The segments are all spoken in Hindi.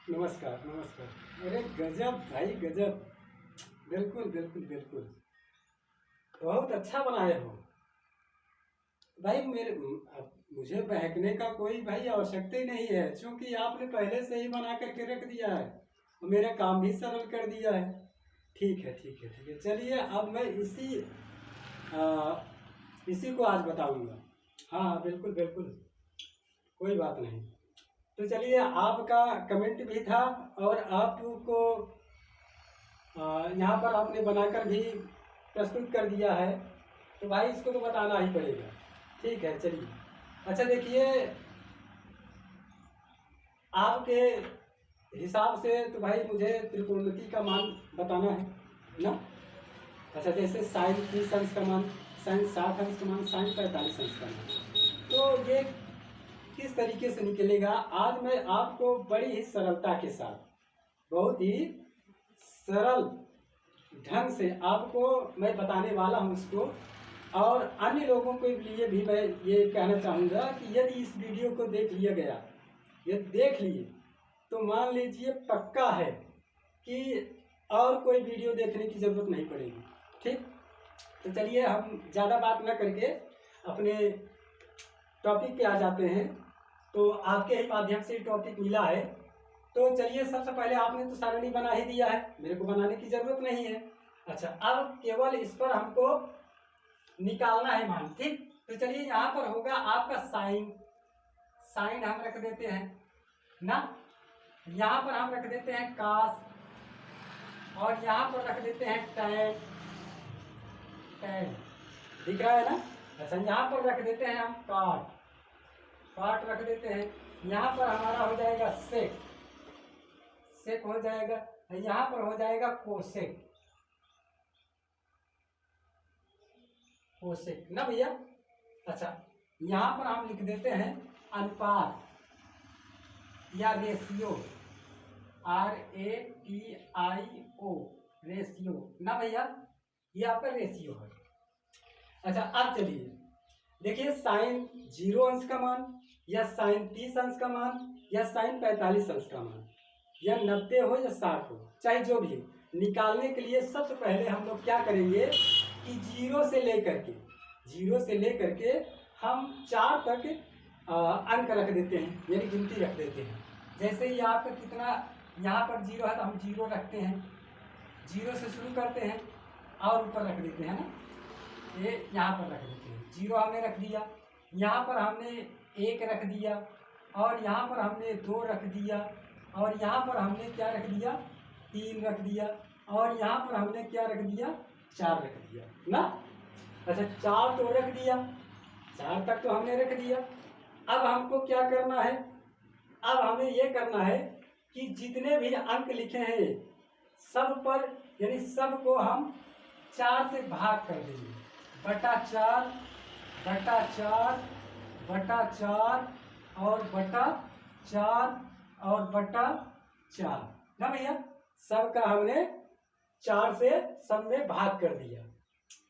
नमस्कार नमस्कार। अरे गजब भाई गजब। बिल्कुल बिल्कुल बिल्कुल। बहुत अच्छा बनाए हो भाई। अब मुझे बहकने का कोई भाई आवश्यकता ही नहीं है, क्योंकि आपने पहले से ही बना करके रख दिया है और मेरा काम भी सरल कर दिया है। ठीक है ठीक है ठीक है, चलिए अब मैं इसी को आज बताऊंगा। हाँ हाँ बिल्कुल बिल्कुल, कोई बात नहीं। तो चलिए, आपका कमेंट भी था और आपको यहाँ पर आपने बनाकर भी प्रस्तुत कर दिया है, तो भाई इसको तो बताना ही पड़ेगा। ठीक है चलिए। अच्छा देखिए, आपके हिसाब से तो भाई मुझे त्रिकोणमिति का मान बताना है ना। अच्छा, जैसे साइन 30 अंश का मान, साइन 60 अंश का मान, साइन 45 अंश का मान, तो ये किस तरीके से निकलेगा आज मैं आपको बड़ी ही सरलता के साथ, बहुत ही सरल ढंग से आपको मैं बताने वाला हूं इसको। और अन्य लोगों के लिए भी मैं ये कहना चाहूँगा कि यदि इस वीडियो को देख लिया गया, यदि देख लिए, तो मान लीजिए पक्का है कि और कोई वीडियो देखने की ज़रूरत नहीं पड़ेगी। ठीक, तो चलिए हम ज़्यादा बात न करके अपने टॉपिक पे आ जाते हैं। तो आपके ही माध्यम से टॉपिक मिला है, तो चलिए सबसे पहले आपने तो सारणी बना ही दिया है, मेरे को बनाने की ज़रूरत नहीं है। अच्छा, अब केवल इस पर हमको निकालना है मान। ठीक, तो चलिए यहाँ पर होगा आपका साइन, साइन हम रख देते हैं ना। यहाँ पर हम रख देते हैं कास, और यहाँ पर रख देते हैं टैन, टैन दिख रहा है ना। अच्छा, यहाँ पर रख देते हैं हम काट, काट रख देते हैं। यहाँ पर हमारा हो जाएगा सेक, सेक हो जाएगा। यहाँ पर हो जाएगा कोसेक, कोसेक ना भैया। अच्छा, यहाँ पर हम लिख देते हैं अनुपात या रेशियो, RATIO, रेशियो ना भैया, ये आपका रेशियो है। अच्छा, अब चलिए देखिए, साइन 0 अंश का मान, या साइन 30 अंश का मान, या साइन 45 अंश का मान, या 90 हो या 60 हो, चाहे जो भी हो, निकालने के लिए सबसे पहले हम लोग क्या करेंगे कि जीरो से लेकर के हम 4 तक अंक रख देते हैं, यानी गिनती रख देते हैं। जैसे ही आपका कितना यहाँ पर 0 है तो हम 0 रखते हैं, 0 से शुरू करते हैं और ऊपर रख देते हैं ना, ये यहाँ पर रख देते हैं। 0 हमने रख दिया, यहाँ पर हमने 1 रख दिया, और यहाँ पर हमने 2 रख दिया, और यहाँ पर हमने क्या रख दिया, 3 रख दिया, और यहाँ पर हमने क्या रख दिया, 4 रख दिया ना। अच्छा, 4 तो रख दिया, 4 तक तो हमने रख दिया। अब हमको क्या करना है, अब हमें ये करना है कि जितने भी अंक लिखे हैं सब पर, यानी सब को हम 4 से भाग कर देंगे, बटा 4 बटा 4 बटा 4 और बटा 4 और बटा 4 ना भैया। सबका हमने 4 से सब में भाग कर दिया।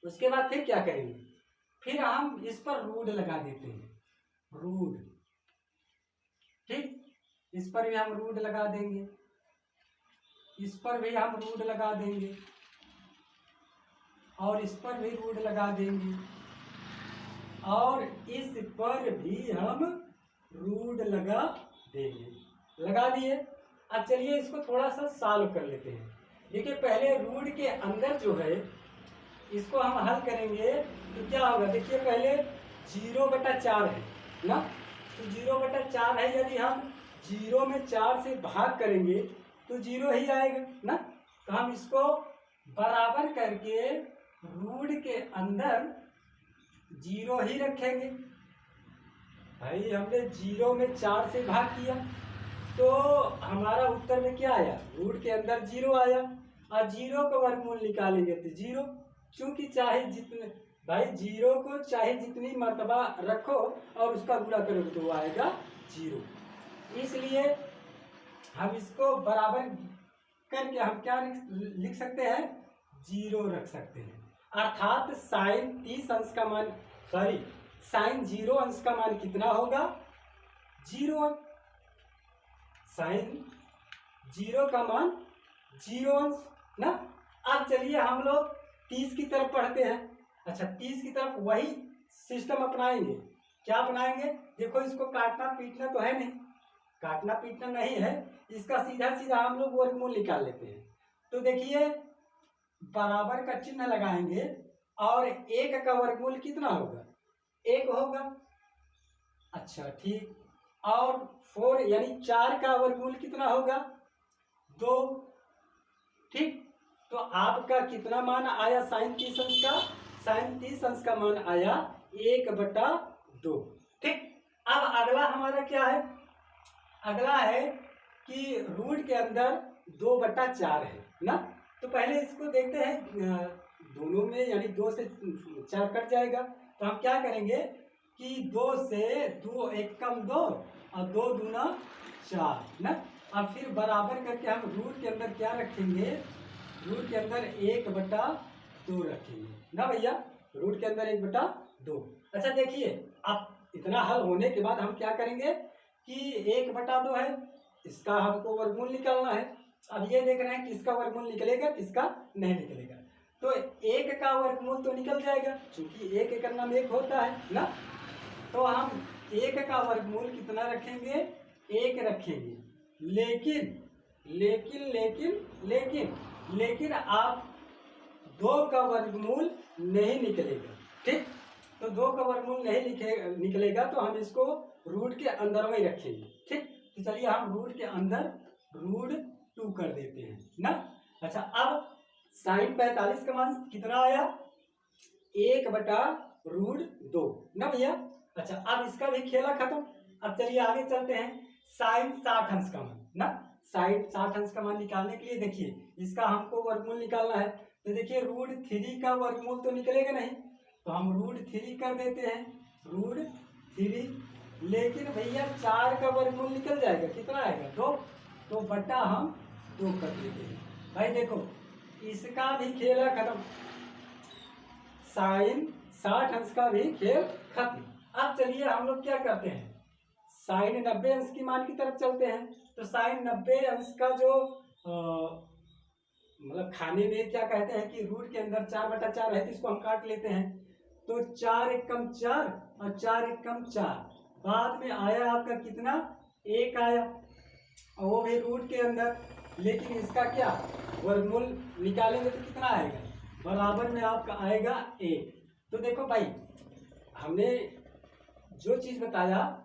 उसके बाद फिर क्या करेंगे, फिर हम इस पर रूट लगा देते हैं, रूट। ठीक, इस पर भी हम रूट लगा देंगे, इस पर भी हम रूट लगा देंगे, और इस पर भी रूट लगा देंगे, और इस पर भी हम रूट लगा देंगे। लगा दिए। अब चलिए इसको थोड़ा सा सॉल्व कर लेते हैं। देखिए, पहले रूट के अंदर जो है इसको हम हल करेंगे तो क्या होगा। देखिए, पहले 0/4 है ना, तो 0/4 है, यदि हम 0 में 4 से भाग करेंगे तो 0 ही आएगा ना। तो हम इसको बराबर करके रूट के अंदर 0 ही रखेंगे। भाई हमने 0 में 4 से भाग किया तो हमारा उत्तर में क्या आया, रूट के अंदर 0 आया, और 0 का वर्गमूल निकालेंगे तो 0, क्योंकि चाहे जितने भाई 0 को चाहे जितनी मर्तबा रखो और उसका गुणा करो तो वो आएगा 0। इसलिए हम इसको बराबर करके हम क्या लिख सकते हैं, 0 रख सकते हैं। अर्थात साइन 30 अंश का मान, सॉरी साइन 0 अंश का मान कितना होगा, 0। साइन जीरो का मान 0 अंश ना। अब चलिए हम लोग 30 की तरफ पढ़ते हैं। अच्छा 30 की तरफ वही सिस्टम अपनाएंगे। क्या अपनाएंगे? देखो इसको काटना पीटना तो है नहीं, काटना पीटना नहीं है, इसका सीधा सीधा हम लोग वर्गमूल निकाल लेते हैं। तो देखिए बराबर का चिन्ह लगाएंगे और 1 का वर्गमूल कितना होगा? 1 होगा। अच्छा ठीक, और 4 यानी 4 का वर्गमूल कितना होगा? 2। ठीक, तो आपका कितना मान आया साइन 30 अंश का? साइन 30 अंश का मान आया 1/2। ठीक, अब अगला हमारा क्या है? अगला है कि रूट के अंदर 2/4 है ना। तो पहले इसको देखते हैं, दोनों में यानी 2 से 4 कट जाएगा, तो हम क्या करेंगे कि 2 से 2 एक कम 2 और 2 दूना 4 ना। अब फिर बराबर करके हम रूट के अंदर क्या रखेंगे? रूट के अंदर 1/2 रखेंगे ना भैया, रूट के अंदर 1/2। अच्छा देखिए अब इतना हल होने के बाद हम क्या करेंगे कि 1/2 है, इसका हमको वर्गमूल निकालना है। अब ये देख रहे हैं किसका वर्गमूल निकलेगा किसका नहीं निकलेगा। तो 1 का वर्गमूल तो निकल जाएगा, क्योंकि 1 का नाम 1 होता है ना। तो हम 1 का वर्गमूल कितना रखेंगे? 1 रखेंगे। लेकिन लेकिन लेकिन लेकिन लेकिन आप 2 का वर्गमूल नहीं निकलेगा। ठीक, तो 2 का वर्गमूल नहीं निकलेगा तो हम इसको रूट के अंदर में ही रखेंगे। ठीक, तो चलिए हम रूट के अंदर √2 कर देते हैं ना। अच्छा अब साइन 45 का मान कितना आया? 1/√2 ना भैया। अच्छा अब इसका भी खेला खत्म। अब चलिए आगे चलते हैं। साइन 60 अंश का मान ना, साइन 60 अंश का मान निकालने के लिए देखिए इसका हमको वर्गमूल निकालना है। तो देखिए √3 का वर्गमूल तो निकलेगा नहीं, तो हम √3 कर देते हैं, √3। लेकिन भैया 4 का वर्गमूल निकल जाएगा, कितना आएगा? 2। तो बटा हम 2 कर देते हैं। भाई देखो इसका भी खेल खत्म, साइन 60 अंश का भी खेल खत्म। अब चलिए हम लोग क्या करते हैं, साइन 90 अंश की मान की तरफ चलते हैं। तो साइन 90 अंश का जो मतलब खाने में क्या कहते हैं कि रूट के अंदर 4/4 है, तो इसको हम काट लेते हैं। तो 4 एकम 4 और 4 एकम 4, बाद में आया आपका कितना? 1 आया, और वो भी रूट के अंदर। लेकिन इसका क्या वर्गमूल निकालेंगे तो कितना आएगा? बराबर में आपका आएगा 1। तो देखो भाई हमने जो चीज बताया,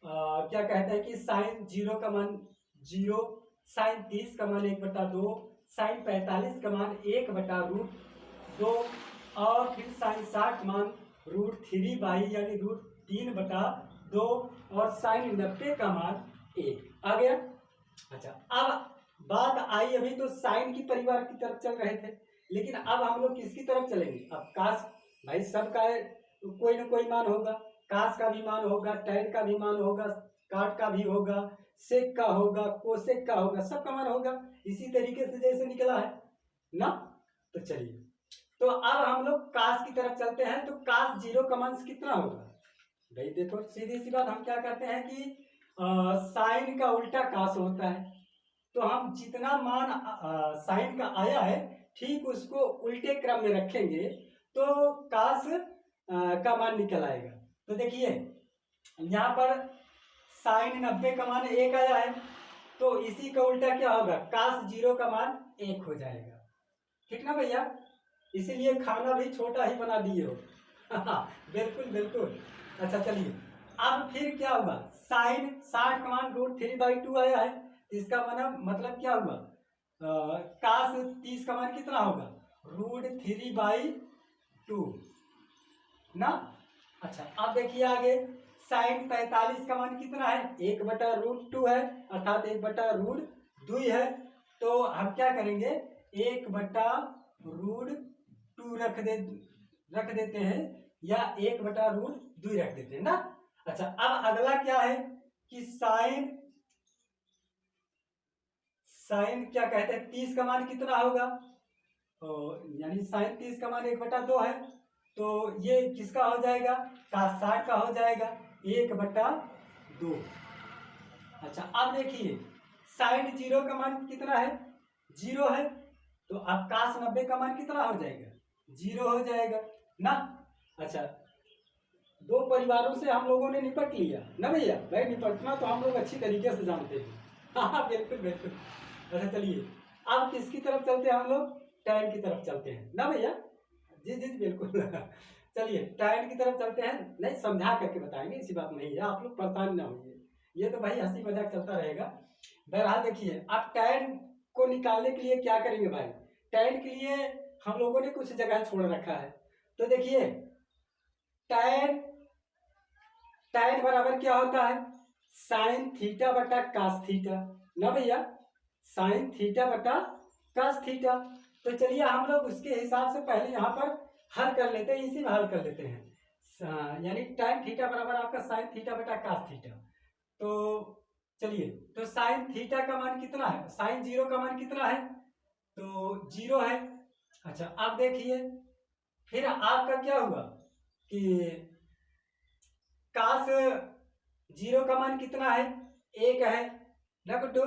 क्या कहते हैं कि साइन 0 का मान 0, साइन 30 का मान 1/2, साइन 45 का मान 1/√2 और फिर साइन 60 मान √3 यानी √3/2 और साइन 90 का मान 1 आ गया। अच्छा अब बात आई, अभी तो साइन की परिवार की तरफ चल रहे थे, लेकिन अब हम लोग किसकी तरफ चलेंगे? अब कास भाई सबका कोई ना कोई मान होगा, कास का भी मान होगा, टैन का भी मान होगा, काट का भी होगा, सेक का होगा, कोसेक का होगा, सबका मान होगा इसी तरीके से जैसे निकला है ना। तो चलिए तो अब हम लोग कास की तरफ चलते हैं। तो कास 0 का मान कितना होगा? भाई देखो सीधी सी बात, हम क्या करते हैं कि साइन का उल्टा कास होता है, तो हम जितना मान साइन का आया है ठीक उसको उल्टे क्रम में रखेंगे तो कास का मान निकल आएगा। तो देखिए यहाँ पर साइन 90 का मान 1 आया है, तो इसी का उल्टा क्या होगा? कास 0 का मान 1 हो जाएगा। ठीक ना भैया, इसीलिए खाना भी छोटा ही बना दिए हो। बिल्कुल बिल्कुल। अच्छा चलिए अब फिर क्या हुआ? साइन 60 का मान √3/2 आया है, इसका मतलब क्या हुआ? कास 30 का मान कितना होगा? √3/2 ना। अच्छा अब देखिए आगे साइन 45 का मान कितना है? 1/√2 है, अर्थात 1/√2 है। तो हम क्या करेंगे? 1/√2 रख देते हैं या 1/√2 रख देते हैं ना। अच्छा अब अगला क्या है कि साइन क्या कहते हैं 30 का मान कितना होगा? यानी साइन 30 का मान 1/2 है, तो ये किसका हो जाएगा? कास 60 का हो जाएगा 1/2। अच्छा अब देखिए साइन 0 का मान कितना है, 0 है, तो अब cos 90 का मान कितना हो जाएगा, 0 हो जाएगा ना। अच्छा, दो परिवारों से हम लोगों ने निपट लिया ना भैया, भाई निपटना तो हम लोग अच्छी तरीके से जानते हैं। हाँ बिल्कुल बिल्कुल। अच्छा चलिए, अब किसकी तरफ चलते हैं हम लोग, tan की तरफ चलते हैं ना भैया, जी जी बिल्कुल। चलिए tan की तरफ चलते हैं, नहीं समझा करके बताएंगे, इसी बात नहीं है, आप लोग परेशान ना होइए, ये तो भाई हंसी मजाक चलता रहेगा। बहरहाल देखिए, अब tan को निकालने के लिए क्या करेंगे भाई, tan के लिए हम लोगों ने कुछ जगह छोड़ रखा है। तो देखिए tan बराबर क्या होता है, साइन थीटा बटा कास थीटा ना भैया, साइन थीटा बटा कास थीटा। तो चलिए हम लोग उसके हिसाब से पहले यहाँ पर हल कर लेते हैं, इसी में हल कर लेते हैं। यानी tan थीटा बराबर आपका साइन थीटा बटा कास थीटा। तो चलिए, तो साइन थीटा का मान कितना है, साइन 0 का मान कितना है, तो 0 है। अच्छा अब देखिए, फिर आपका क्या हुआ कि कास 0 का मान कितना है, 1 है ना गुड्डू,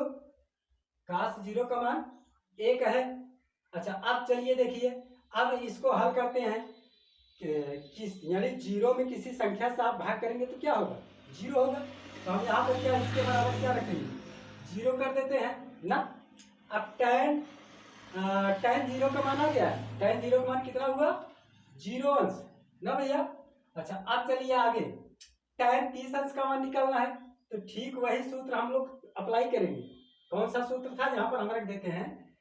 कास 0 का मान 1 है। अच्छा अब चलिए देखिए, अब इसको हल करते हैं किस, यानी 0 में किसी संख्या से आप भाग करेंगे तो क्या होगा, 0 होगा। तो हम यहाँ पर क्या इसके बराबर क्या रखेंगे, 0 कर देते हैं ना। अब tan 0 का मान आ गया, tan 0 का मान कितना हुआ, 0 अंश ना भैया। अच्छा अब चलिए आगे, tan 30 अंश का मान निकालना है, तो ठीक वही सूत्र हम लोग अप्लाई करेंगे। कौन सा सूत्र था, यहाँ पर हम रख देते हैं,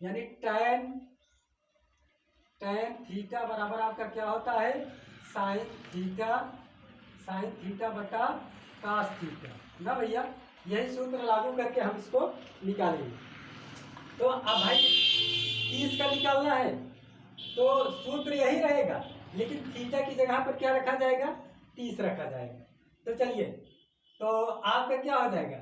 यानी tan थीटा बराबर आपका क्या होता है, साइन थीटा बटा कास थीटा ना भैया, यही सूत्र लागू करके हम इसको निकालेंगे। तो अब भाई 30 का निकालना है तो सूत्र यही रहेगा, लेकिन थीटा की जगह पर क्या रखा जाएगा, 30 रखा जाएगा। तो चलिए, तो आपका क्या हो जाएगा,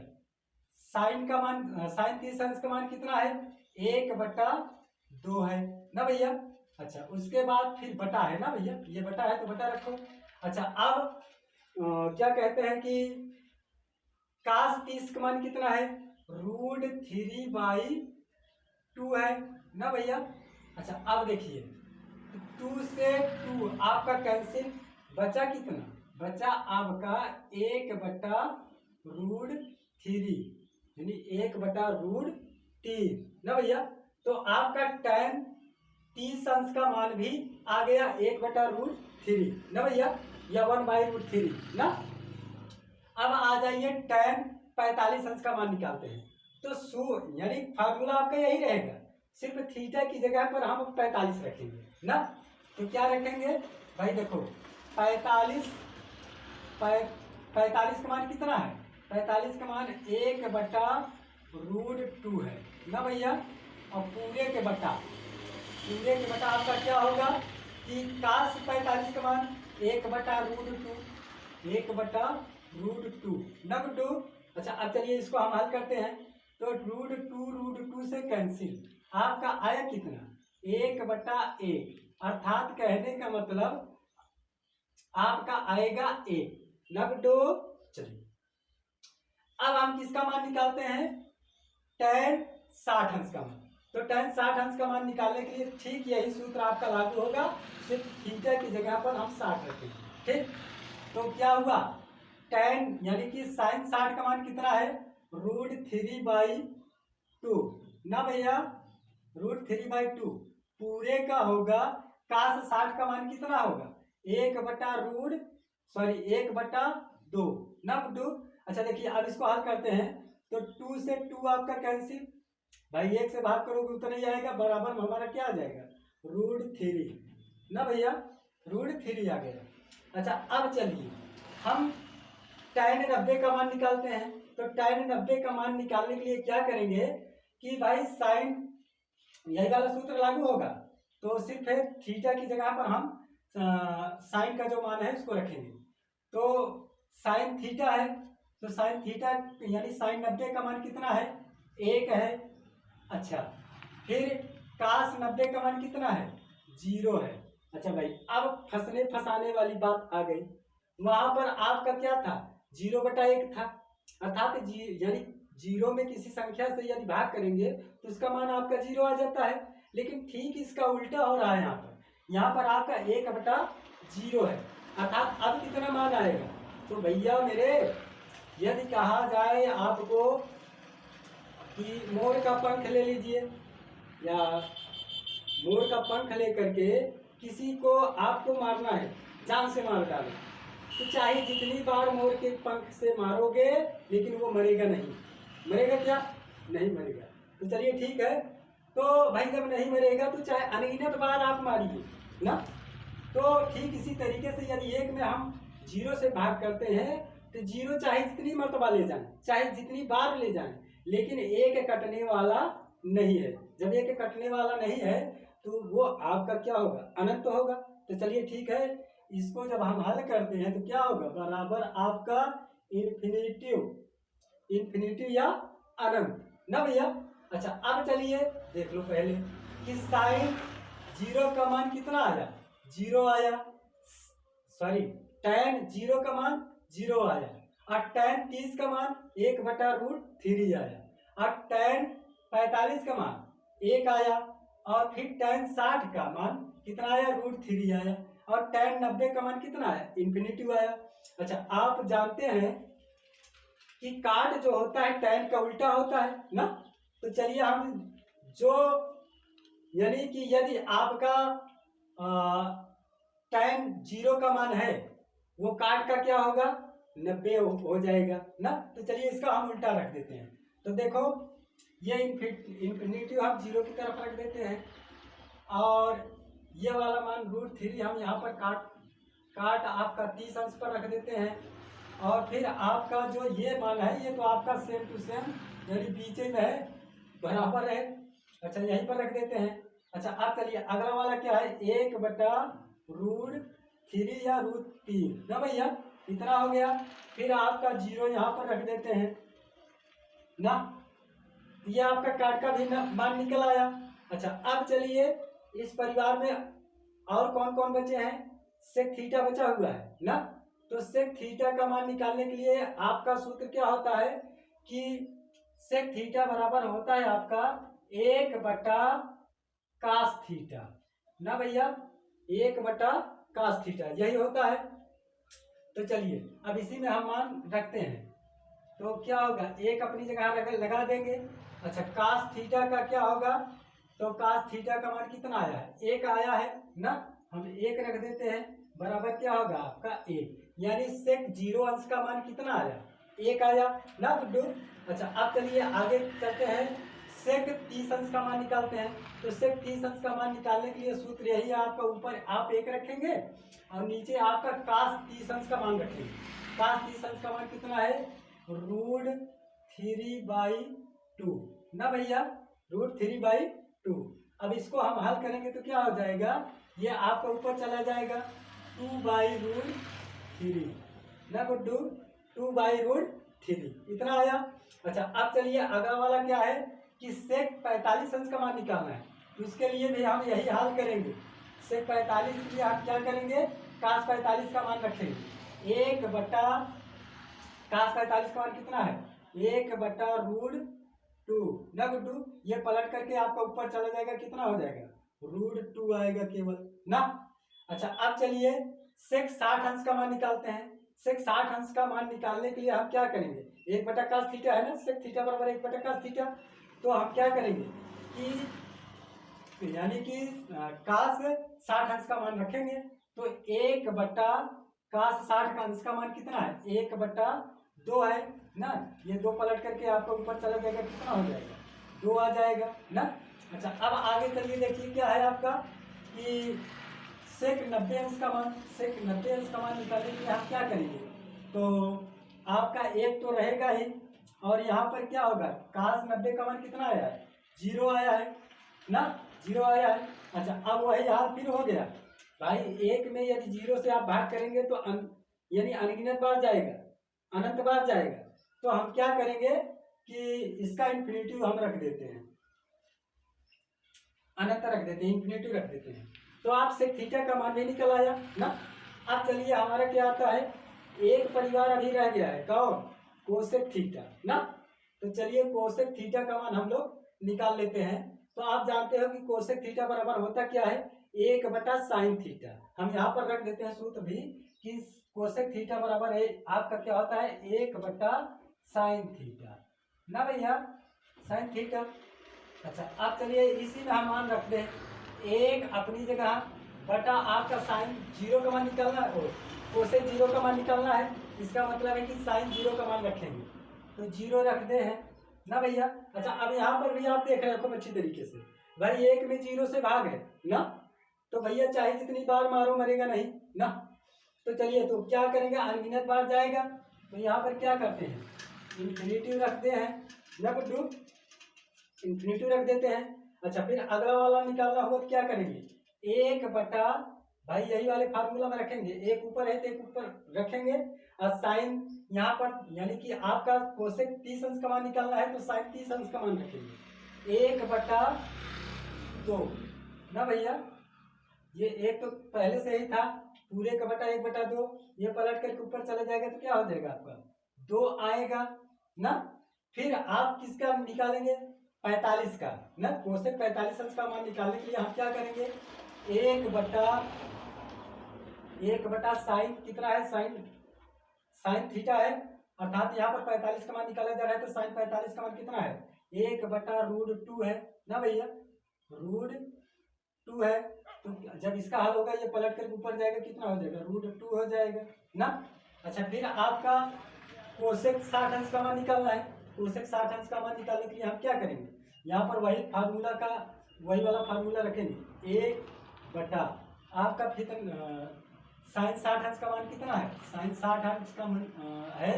साइन का मान, साइन 30 अंश का मान कितना है, 1/2 है ना भैया। अच्छा उसके बाद फिर बटा है ना भैया, ये बटा है तो बटा रखो। अच्छा अब क्या कहते हैं कि कास 30 का मान कितना है, √3/2 है ना भैया। अच्छा अब देखिए, 2 से 2 आपका कैंसिल, बचा कितना, बचा आपका 1/√3, यानी 1/√3 ना भैया। तो आपका tan 30 अंश का मान भी आ गया 1/√3 ना भैया, या 1/√3 ना। अब आ जाइए tan 45 अंश का मान निकालते हैं। तो यानी फार्मूला आपका यही रहेगा, सिर्फ थीटा की जगह पर हम 45 रखेंगे ना। तो क्या रखेंगे भाई, देखो 45 का मान कितना है, 45 का मान 1/√2 है ना भैया। और पूरे के बटा आपका क्या होगा कि कास 45 का मान 1/√2 ना गुड्डू। अच्छा अब चलिए इसको हम हल करते हैं, तो √2 से कैंसिल, आपका आया कितना, 1/1, अर्थात कहने का मतलब आपका आएगा 1 ना गुड्डू। चलिए अब हम किसका मान निकालते हैं, tan 60 अंश का मान। तो tan 60 अंश का मान निकालने के लिए ठीक यही सूत्र आपका लागू होगा, सिर्फ थीटा की जगह पर हम 60 रखेंगे, ठीक। तो क्या हुआ, tan यानी कि साइन 60 का मान कितना है, √3/2 ना भैया, √3/2 पूरे का होगा, कास 60 का मान कितना होगा, 1/2 ना गुड्डू। अच्छा देखिए अब इसको हल करते हैं, तो 2 से 2 आपका कैंसिल, भाई 1 से भाग करोगे तो नहीं आएगा, बराबर में हमारा क्या आ जाएगा, √3 ना भैया, √3 आ गया। अच्छा अब चलिए हम tan 90 का मान निकालते हैं। तो tan 90 का मान निकालने के लिए क्या करेंगे कि भाई साइन, यही वाला सूत्र लागू होगा, तो सिर्फ थीटा की जगह पर हम साइन का जो मान है उसको रखेंगे। तो साइन थीटा है, तो साइन थीटा यानी साइन 90 का मान कितना है, 1 है। अच्छा फिर कास 90 का मान कितना है, 0 है। अच्छा भाई अब फंसाने वाली बात आ गई, वहां पर आपका क्या था, 0/1 था, अर्थात यानी जीरो में किसी संख्या से यदि भाग करेंगे तो उसका मान आपका जीरो आ जाता है। लेकिन ठीक इसका उल्टा हो रहा है यहाँ पर आपका 1/0 है, अर्थात अब कितना मान आएगा। तो भैया मेरे यदि कहा जाए आपको कि मोर का पंख ले लीजिए, या मोर का पंख लेकर के किसी को आपको मारना है, जान से मार डालो, तो चाहे जितनी बार मोर के पंख से मारोगे लेकिन वो मरेगा नहीं। मरेगा क्या? नहीं मरेगा। तो चलिए ठीक है, तो भाई जब नहीं मरेगा तो चाहे अनगिनत बार आप मारिए ना। तो ठीक इसी तरीके से यदि एक में हम जीरो से भाग करते हैं तो जीरो चाहे जितनी मर्तबा ले जाएं, चाहे जितनी बार ले जाएं, लेकिन एक कटने वाला नहीं है। जब एक कटने वाला नहीं है तो वो आपका क्या होगा? अनंत होगा। तो चलिए ठीक है, इसको जब हम हल करते हैं तो क्या होगा? बराबर आपका इन्फिनिटिव या अनंत ना भैया। अच्छा अब चलिए देख लो पहले कि साइन जीरो का मान कितना आया? जीरो आया। सॉरी, tan जीरो का मान जीरो आया, और tan 30 का मान 1/√3 आया, और tan 45 का मान 1 आया, और फिर tan 60 का मान कितना आया? √3 आया, और tan 90 का मान कितना आया? इन्फिनिटिव आया। अच्छा आप जानते हैं कि काट जो होता है tan का उल्टा होता है ना। तो चलिए हम जो यानी कि यदि आपका tan जीरो का मान है वो काट का क्या होगा? 90 हो जाएगा ना। तो चलिए इसका हम उल्टा रख देते हैं। तो देखो ये इन्फिनिटिव हम जीरो की तरफ रख देते हैं, और ये वाला मान √3 हम यहाँ पर काट आपका 30 अंश पर रख देते हैं, और फिर आपका जो ये मान है ये तो आपका सेम टू सेम यानी बीचे में है, बराबर है। अच्छा यहीं पर रख देते हैं। अच्छा अब चलिए अगला वाला क्या है? 1/√3 या √3 ना भैया, इतना हो गया। फिर आपका जीरो यहाँ पर रख देते हैं ना, ये आपका काट का भी मान निकल आया। अच्छा अब चलिए इस परिवार में और कौन कौन बचे हैं? सेक थीटा बचा हुआ है ना। तो सेक थीटा का मान निकालने के लिए आपका सूत्र क्या होता है कि सेक थीटा बराबर होता है आपका 1/cos थीटा ना भैया, 1/cos थीटा यही होता है। तो चलिए अब इसी में हम मान रखते हैं, तो क्या होगा? एक अपनी जगह लगा देंगे। अच्छा cos थीटा का क्या होगा? तो cos थीटा का मान कितना आया है? 1 आया है ना, हम 1 रख देते हैं, बराबर क्या होगा आपका 1, यानी सेक जीरो अंश का मान कितना आया? 1 आया ना गुड्डू। अच्छा अब चलिए आगे चलते हैं, सेक 30 अंश का मान निकालते हैं। तो सेक 30 अंश का मान निकालने के लिए सूत्र यही है आपका, ऊपर आप 1 रखेंगे और नीचे आपका cos 30 अंश का मान रखेंगे। cos 30 अंश का मान कितना है? √3/2 ना भैया, √3/2। अब इसको हम हल करेंगे तो क्या हो जाएगा? ये आपका ऊपर चला जाएगा 2/√3 ना गुड्डू, 2/√3 इतना आया। अच्छा अब चलिए अगला वाला क्या है कि सेक 45 अंश का मान निकालना है, तो उसके लिए भी हम यही हल करेंगे। सेक 45 के लिए आप क्या करेंगे? cos 45 का मान रखेंगे 1/cos 45 का मान कितना है? 1/√2 ना गुड्डू, ये पलट करके आपका ऊपर चला जाएगा, कितना हो जाएगा? √2 आएगा केवल ना। अच्छा अब चलिए सेक 60 अंश का मान निकालते हैं। सेक 60 अंश का मान निकालने के लिए हम क्या करेंगे? 1/cos थीटा है ना, सेक थीटा बराबर 1/cos थीटा। तो हम क्या करेंगे कि यानी कि cos 60 अंश का मान रखेंगे, तो 1/cos 60 का अंश का मान कितना है? 1/2 है ना, ये 2 पलट करके आपको ऊपर चला जाएगा, कितना हो जाएगा? 2 आ जाएगा ना। अच्छा अब आगे चलिए देखिए क्या है आपका कि सेक 90 अंश का मान, सेक 90 अंश का मान निकालने के लिए हम क्या करेंगे? तो आपका 1 तो रहेगा ही, और यहाँ पर क्या होगा? cos 90 का मान कितना आया है? 0 आया है ना, 0 आया है। अच्छा अब वही हाल फिर हो गया भाई, 1 में यदि 0 से आप भाग करेंगे तो यानी अनगिनत बार जाएगा, अनंत बार जाएगा। तो हम क्या करेंगे कि इसका इन्फिनिटिव हम रख देते हैं, अनंत रख देते हैं, इन्फिनिटिव रख देते हैं। तो आप सेक थीटा का मान भी निकल आया ना। अब चलिए हमारा क्या आता है? एक परिवार अभी रह गया है, कौन? कोसेक थीटा ना। तो चलिए कोसेक थीटा का मान हम लोग निकाल लेते हैं। तो आप जानते हो कि कोसेक थीटा बराबर होता क्या है, 1/sin थीटा। हम यहाँ पर रख देते हैं सूत्र भी कि कोसेक थीटा बराबर है आपका क्या होता है, 1/sin थीटा ना भैया, sin थीटा। अच्छा अब चलिए इसी में हम मान रख दें, एक अपनी जगह बटा आपका साइन जीरो का मान निकालना है, कोसेक जीरो का मान निकालना है। इसका मतलब है कि साइन जीरो का मान रखेंगे, तो जीरो रख दे हैं ना भैया। अच्छा अब यहाँ पर भी आप देख रहे हो खूब अच्छी तरीके से, भाई एक में जीरो से भाग है ना, तो भैया चाहे जितनी बार मारो मरेगा नहीं ना। तो चलिए तो क्या करेंगे, अनगिनत बार जाएगा, तो यहाँ पर क्या करते हैं, इन्फिनिटी रखते हैं ना गुड्डू, इन्फिनिटी रख देते हैं। अच्छा फिर अगला वाला निकालना होगा तो क्या करेंगे, 1 भाई यही वाले फार्मूला में रखेंगे, एक ऊपर है तो एक ऊपर रखेंगे, और साइन यहाँ पर यानी कि आपका कोसेक 30 अंश का मान निकालना है तो साइन 30 अंश का मान रखेंगे, 1/2 ना भैया। ये एक तो पहले से ही था, पूरे का बटा 1/2, ये पलट करके ऊपर चला जाएगा तो क्या हो जाएगा आपका 2 आएगा ना। फिर आप किसका निकालेंगे, 45 का ना, कोसेक 45 अंश का मान निकालने के लिए हम क्या करेंगे, 1/1 साइन कितना है, साइन थीटा है, अर्थात यहाँ पर 45 का मान निकाला जा रहा है तो साइन 45 का मान कितना है, 1/√2 है ना भैया, √2 है। तो जब इसका हल होगा ये पलट कर ऊपर जाएगा, कितना हो जाएगा, √2 हो जाएगा ना। अच्छा फिर आपका कोसेक 60 अंश का मान निकालना है, कोसेक 60 अंश का मान निकालने के लिए हम क्या करेंगे, यहाँ पर वही फार्मूला का वही वाला फार्मूला रखेंगे, 1 आपका फिर साइन 60 अंश का मान कितना है, साइन 60 अंश का मान है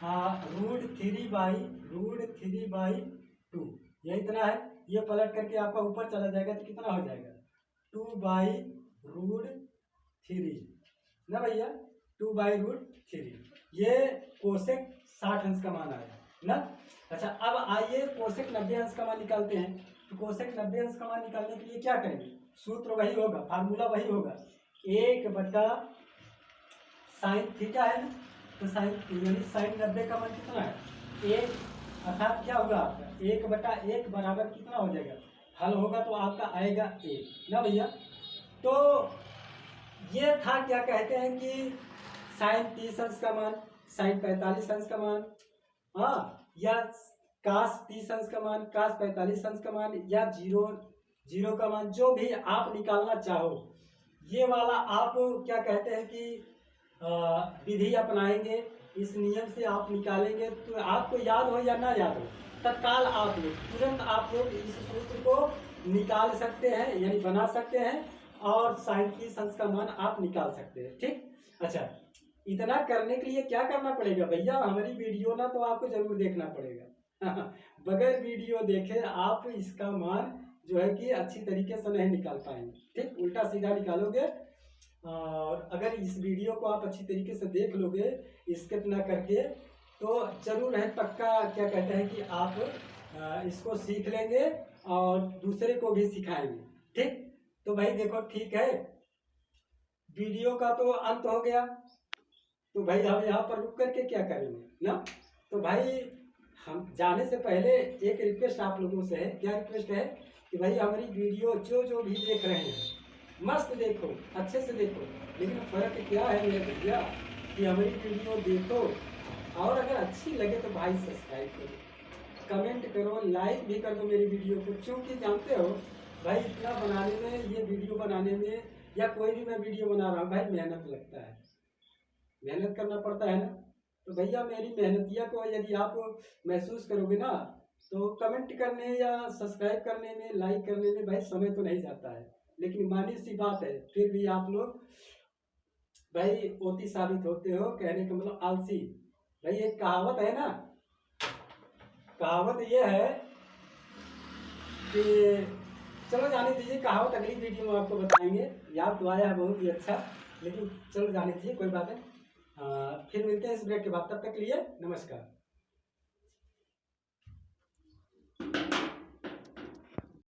√3/2, ये इतना है। ये पलट करके आपका ऊपर चला जाएगा तो कितना हो जाएगा, 2/√3 ना भैया, 2/√3, ये कोसेक 60 अंश का मान आया ना। अच्छा अब आइए कोसेक 90 अंश का मान निकालते हैं। तो कोसेक 90 अंश का मान निकालने के लिए क्या करेंगे, सूत्र वही होगा, फार्मूला वही होगा, 1/sin थीटा है ना, तो साइन यानी साइन 90 का मान कितना है, 1, अर्थात क्या होगा आपका 1/1 बराबर कितना हो जाएगा, हल होगा तो आपका आएगा 1 ना भैया। तो ये था क्या कहते हैं कि साइन 30 अंश का मान, साइन 45 अंश का मान, हाँ, या कास 30 अंश का मान, कास 45 अंश का मान, या जीरो का मान, जो भी आप निकालना चाहो, ये वाला आप क्या कहते हैं कि विधि अपनाएंगे, इस नियम से आप निकालेंगे तो आपको याद हो या ना याद हो, तत्काल आप लोग तुरंत आप लोग इस सूत्र को निकाल सकते हैं, यानी बना सकते हैं, और साइन 30 अंश का मान आप निकाल सकते हैं, ठीक। अच्छा इतना करने के लिए क्या करना पड़ेगा भैया, हमारी वीडियो ना तो आपको जरूर देखना पड़ेगा बगैर वीडियो देखे आप इसका मान जो है कि अच्छी तरीके से नहीं निकाल पाएंगे, ठीक, उल्टा सीधा निकालोगे। और अगर इस वीडियो को आप अच्छी तरीके से देख लोगे स्किप ना करके, तो जरूर है पक्का क्या कहते हैं कि आप इसको सीख लेंगे और दूसरे को भी सिखाएंगे, ठीक। तो भाई देखो ठीक है, वीडियो का तो अंत हो गया, तो भाई हम यहाँ पर रुक करके क्या करेंगे ना। तो भाई हम जाने से पहले एक रिक्वेस्ट आप लोगों से है, क्या रिक्वेस्ट है कि भाई हमारी वीडियो जो भी देख रहे हैं मस्त देखो, अच्छे से देखो, लेकिन फ़र्क क्या है मेरे भैया कि हमारी वीडियो देखो और अगर अच्छी लगे तो भाई सब्सक्राइब करो, कमेंट करो, लाइक भी कर दो मेरी वीडियो को, क्योंकि जानते हो भाई इतना बनाने में, ये वीडियो बनाने में या कोई भी मैं वीडियो बना रहा हूँ भाई मेहनत लगता है, मेहनत करना पड़ता है ना। तो भैया मेरी मेहनतिया को यदि आप महसूस करोगे ना, तो कमेंट करने या सब्सक्राइब करने में, लाइक करने में भाई समय तो नहीं जाता है, लेकिन मानी सी बात है फिर भी आप लोग भाई ओती साबित होते हो, कहने का मतलब आलसी। भाई एक कहावत है ना, कहावत ये है कि चलो जाने दीजिए, कहावत अगली वीडियो में आपको बताएंगे, याद तो आया है बहुत ही अच्छा, लेकिन चलो जाने दीजिए कोई बात है। फिर मिलते हैं इस ब्रेक के बाद, तब तक के लिए नमस्कार।